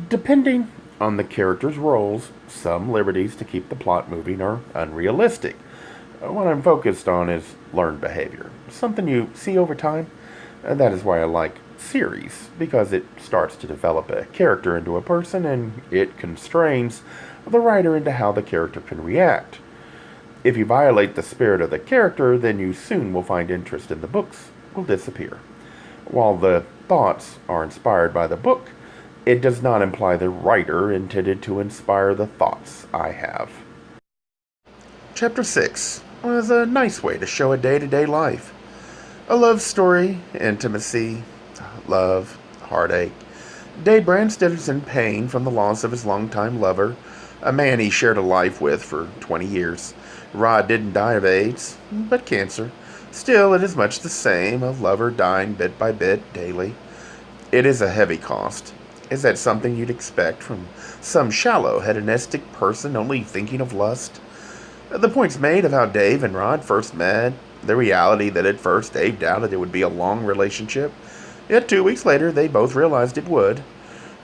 Depending on the character's roles, some liberties to keep the plot moving are unrealistic. What I'm focused on is learned behavior, something you see over time. That is why I like series, because it starts to develop a character into a person and it constrains the writer into how the character can react. If you violate the spirit of the character, then you soon will find interest in the books will disappear. While the thoughts are inspired by the book, it does not imply the writer intended to inspire the thoughts I have. Chapter 6 was a nice way to show a day to day life. A love story, intimacy, love, heartache. Dave Branstad is in pain from the loss of his longtime lover, a man he shared a life with for 20 years. Rod didn't die of AIDS, but cancer. Still, it is much the same, a lover dying bit by bit daily. It is a heavy cost. Is that something you'd expect from some shallow, hedonistic person only thinking of lust? The point's made of how Dave and Rod first met, the reality that at first Dave doubted it would be a long relationship, yet 2 weeks later they both realized it would.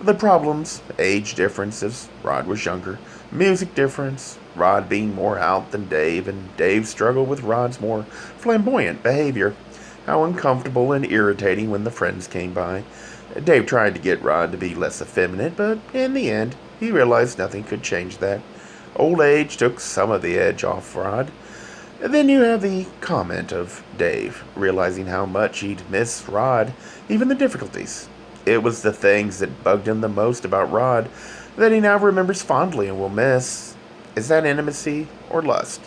The problems, age differences, Rod was younger, music difference, Rod being more out than Dave, and Dave's struggle with Rod's more flamboyant behavior. How uncomfortable and irritating when the friends came by. Dave tried to get Rod to be less effeminate, but in the end, he realized nothing could change that. Old age took some of the edge off Rod. Then you have the comment of Dave, realizing how much he'd miss Rod, even the difficulties. It was the things that bugged him the most about Rod that he now remembers fondly and will miss. Is that intimacy or lust?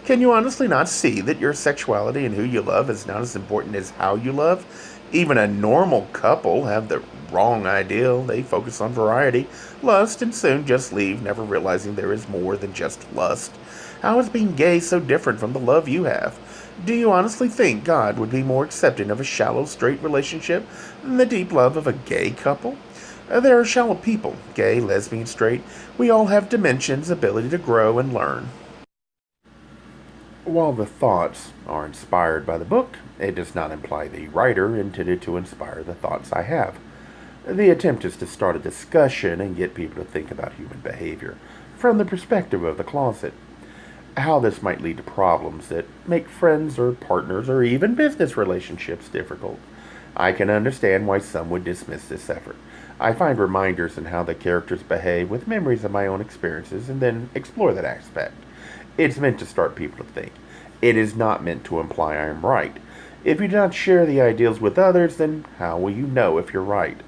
Can you honestly not see that your sexuality and who you love is not as important as how you love? Even a normal couple have the wrong ideal. They focus on variety, lust, and soon just leave, never realizing there is more than just lust. How is being gay so different from the love you have? Do you honestly think God would be more accepting of a shallow, straight relationship than the deep love of a gay couple? There are shallow people, gay, lesbian, straight. We all have dimensions, ability to grow and learn. While the thoughts are inspired by the book, it does not imply the writer intended to inspire the thoughts I have. The attempt is to start a discussion and get people to think about human behavior from the perspective of the closet. How this might lead to problems that make friends or partners or even business relationships difficult. I can understand why some would dismiss this effort. I find reminders in how the characters behave with memories of my own experiences and then explore that aspect. It's meant to start people to think. It is not meant to imply I am right. If you do not share the ideals with others, then how will you know if you're right?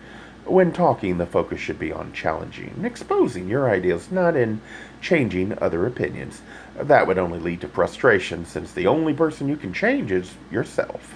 When talking, the focus should be on challenging and exposing your ideals, not in changing other opinions. That would only lead to frustration, since the only person you can change is yourself.